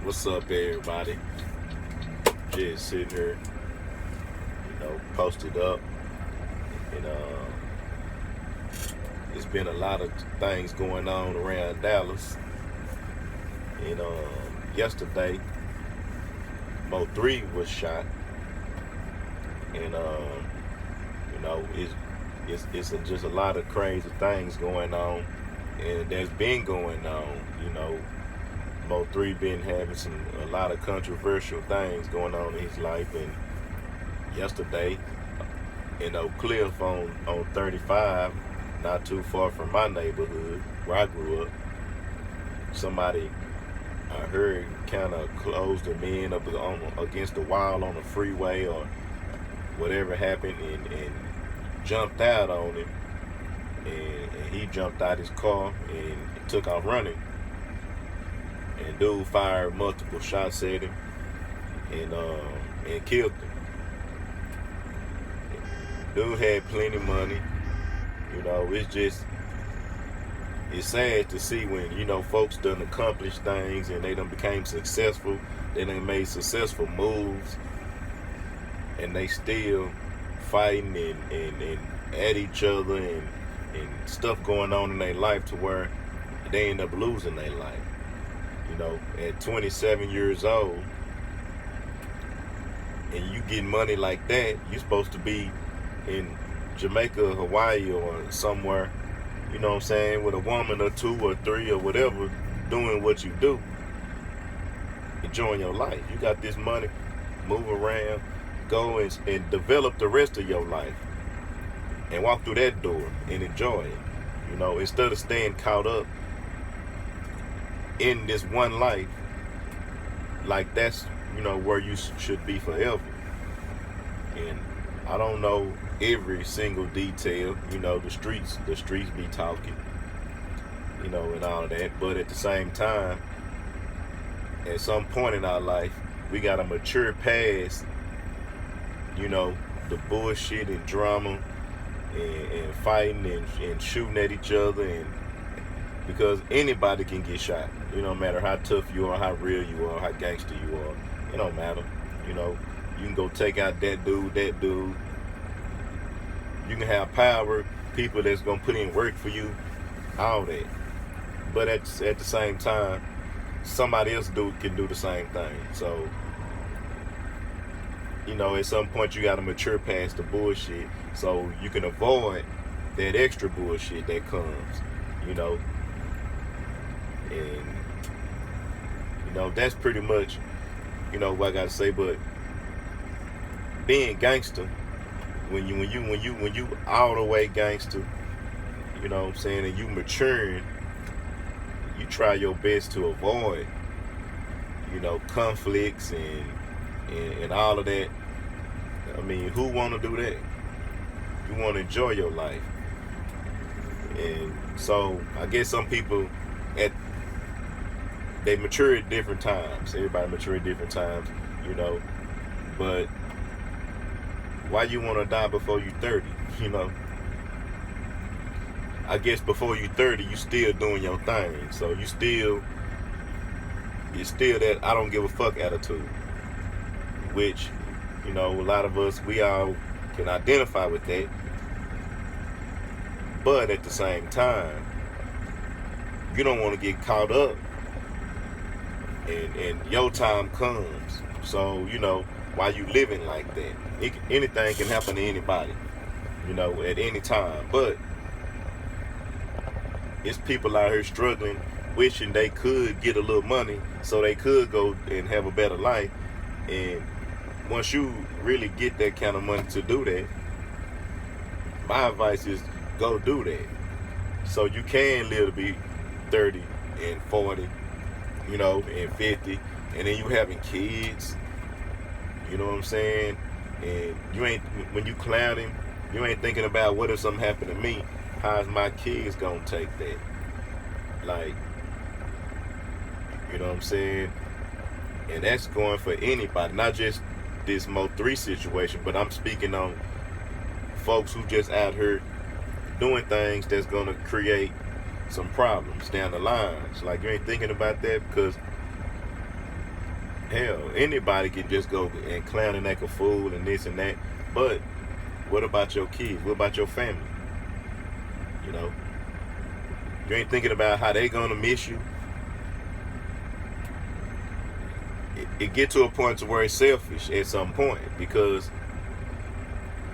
What's up, everybody? Just sitting here, posted up, and it's been a lot of things going on around Dallas. And yesterday, Moe3 was shot, and it's just a lot of crazy things going on, and there's been going on. Moe3 been having a lot of controversial things going on in his life, and yesterday in Oak Cliff on 35, not too far from my neighborhood where I grew up, somebody I heard kind of closed him in up against the wall on the freeway or whatever happened, and jumped out on him, and he jumped out his car and took off running. And dude fired multiple shots at him and killed him. Dude had plenty of money. It's sad to see when, folks done accomplished things and they done became successful. They done made successful moves, and they still fighting and at each other, and stuff going on in their life to where they end up losing their life. At 27 years old, and you get money like that, you're supposed to be in Jamaica, Hawaii, or somewhere, with a woman or two or three or whatever, doing what you do, enjoying your life. You got this money, move around, go and develop the rest of your life, and walk through that door and enjoy it. Instead of staying caught up in this one life, like that's where you should be forever. And I don't know every single detail. The streets be talking, and all of that. But at the same time, at some point in our life, we gotta mature past the bullshit and drama and fighting and shooting at each other, and because anybody can get shot. No matter how tough you are, how real you are, how gangster you are. It don't matter. You can go take out that dude. You can have power, people that's gonna put in work for you, all that. But at the same time, somebody else can do the same thing. So, at some point you gotta mature past the bullshit so you can avoid that extra bullshit that comes. And that's pretty much what I gotta say. But being gangster, when you all the way gangster, and you maturing, you try your best to avoid conflicts and all of that. I mean, who want to do that? You want to enjoy your life. And so I guess some people they mature at different times. Everybody mature at different times, but why you want to die before you 30? I guess before you 30, you still doing your thing. So you're still that I don't give a fuck attitude, which, a lot of us, we all can identify with that. But at the same time, you don't want to get caught up and your time comes. So, while you living like that, anything can happen to anybody, at any time. But it's people out here struggling, wishing they could get a little money so they could go and have a better life. And once you really get that kind of money to do that, my advice is go do that. So you can live to be 30 and 40, and 50, and then you having kids, you know what I'm saying? And you ain't, when you clowning, you ain't thinking about what if something happened to me, how's my kids gonna take that? Like, you know what I'm saying? And that's going for anybody, not just this Moe3 situation, but I'm speaking on folks who just out here doing things that's gonna create some problems down the line. It's like you ain't thinking about that, because Hell, anybody can just go and clown and act a fool and this and that. But what about your kids? What about your family? You know, you ain't thinking about how they gonna miss you. It get to a point to where it's selfish at some point, because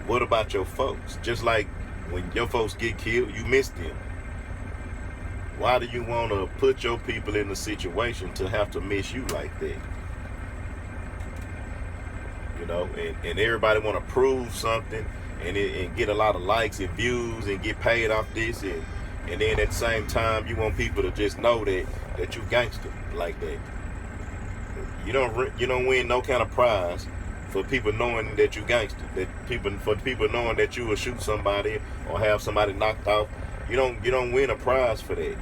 what about your folks? Just like when your folks get killed, you miss them. Why do you want to put your people in a situation to have to miss you like that? You know, and everybody want to prove something and get a lot of likes and views and get paid off this, and then at the same time you want people to just know that you gangster like that. You don't win no kind of prize for people knowing that you gangster. For people knowing that you will shoot somebody or have somebody knocked off. You don't win a prize for that.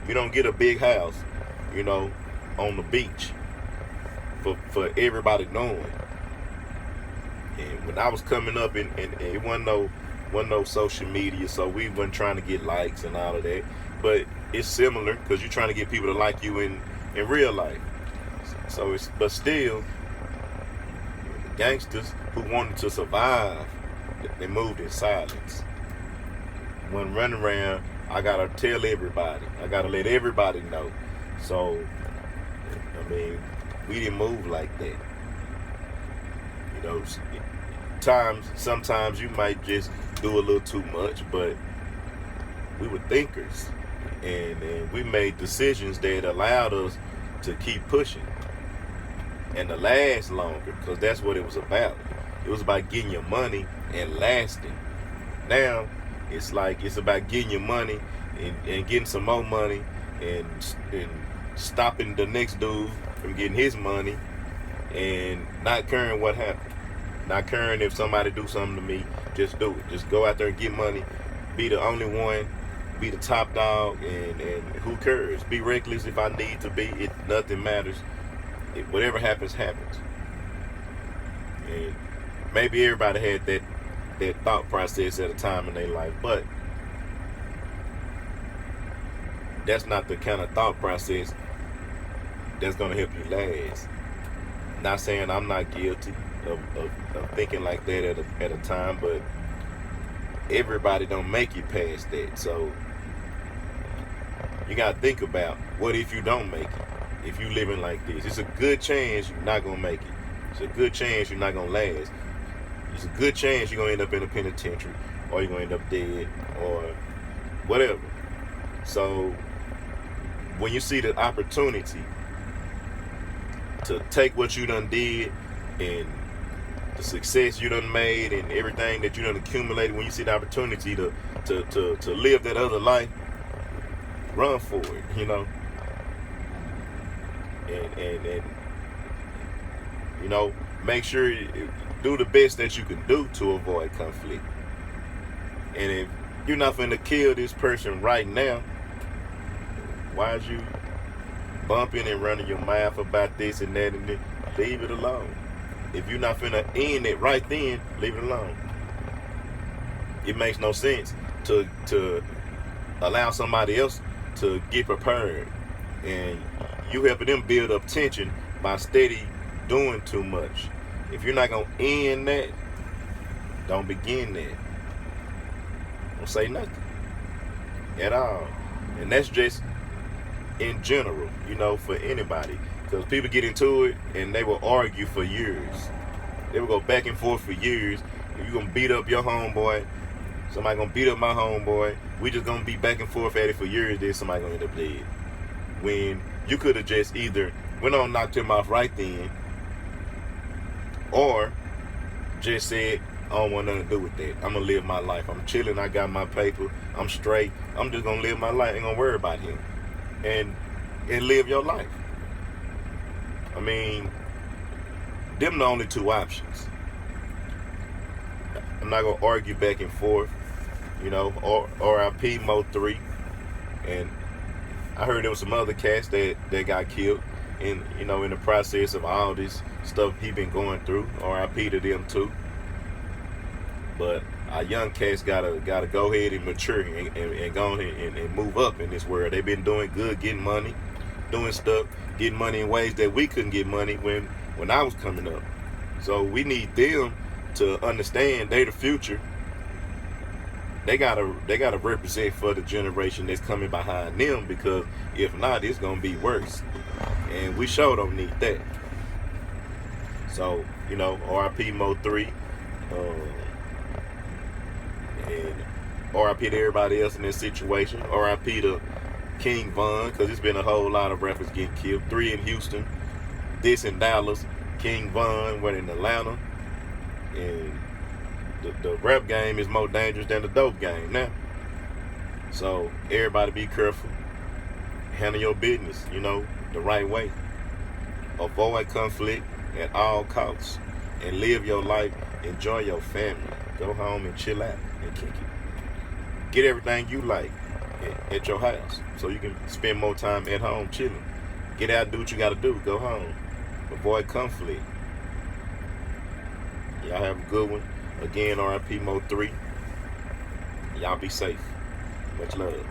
You don't get a big house, you know, on the beach for everybody knowing. And when I was coming up, and it wasn't no social media, so we wasn't trying to get likes and all of that. But it's similar, because you're trying to get people to like you in real life. So but still, gangsters who wanted to survive, they moved in silence. When running around, I gotta tell everybody. I gotta let everybody know. So, I mean, we didn't move like that. You know, sometimes you might just do a little too much, but we were thinkers, and we made decisions that allowed us to keep pushing and to last longer, because that's what it was about. It was about getting your money and lasting. Now it's about getting your money and getting some more money and stopping the next dude from getting his money, and not caring what happened, not caring if somebody do something to me. Just do it. Just go out there and get money, be the only one, be the top dog, and who cares? Be reckless if I need to be. Nothing matters. Whatever happens, happens. And maybe everybody had that thought process at a time in their life, but that's not the kind of thought process that's going to help you last. Not saying I'm not guilty of thinking like that at a time, but everybody don't make it past that. So you got to think about, what if you don't make it? If you living like this, it's a good chance you're not going to make it. It's a good chance you're not going to last. It's a good chance you're going to end up in a penitentiary, or you're going to end up dead, or whatever. So when you see the opportunity to take what you done did and the success you done made and everything that you done accumulated, when you see the opportunity to live that other life, run for it, you know. And you know, make sure you do the best that you can do to avoid conflict. And if you're not finna kill this person right now, why is you bumping and running your mouth about this and that and that? Leave it alone. If you're not finna end it right then, leave it alone. It makes no sense to allow somebody else to get prepared, and you helping them build up tension by steady doing too much. If you're not gonna end that, don't begin that. Don't say nothing at all. And that's just in general, you know, for anybody. Because people get into it and they will argue for years. They will go back and forth for years. If you're gonna beat up your homeboy, somebody gonna beat up my homeboy, we just gonna be back and forth at it for years, then somebody gonna end up dead. When you could have just either went on, knocked him off right then, or just said, I don't want nothing to do with that. I'm gonna live my life. I'm chilling, I got my paper, I'm straight. I'm just gonna live my life, ain't gonna worry about him. And live your life. I mean, them the only two options. I'm not gonna argue back and forth, you know. R.I.P. Moe3. And I heard there was some other cats that got killed in, you know, in the process of all this stuff he been going through. R.I.P. to them too. But our young cats gotta go ahead and mature and go ahead and move up in this world. They've been doing good, getting money, doing stuff, getting money in ways that we couldn't get money when I was coming up. So we need them to understand they the future. They gotta represent for the generation that's coming behind them, because if not, it's gonna be worse. And we sure don't need that. So, you know, RIP Moe3, and RIP to everybody else in this situation. RIP to King Von, because it's been a whole lot of rappers getting killed. 3 in Houston, this in Dallas, King Von went in Atlanta, and the rap game is more dangerous than the dope game now. So everybody be careful. Handle your business, you know, the right way. Avoid conflict at all costs, and live your life. Enjoy your family. Go home and chill out and kick it. Get everything you like at your house, so you can spend more time at home chilling. Get out and do what you gotta do. Go home. Avoid conflict. Y'all have a good one. Again, RIP Moe3. Y'all be safe. Much love.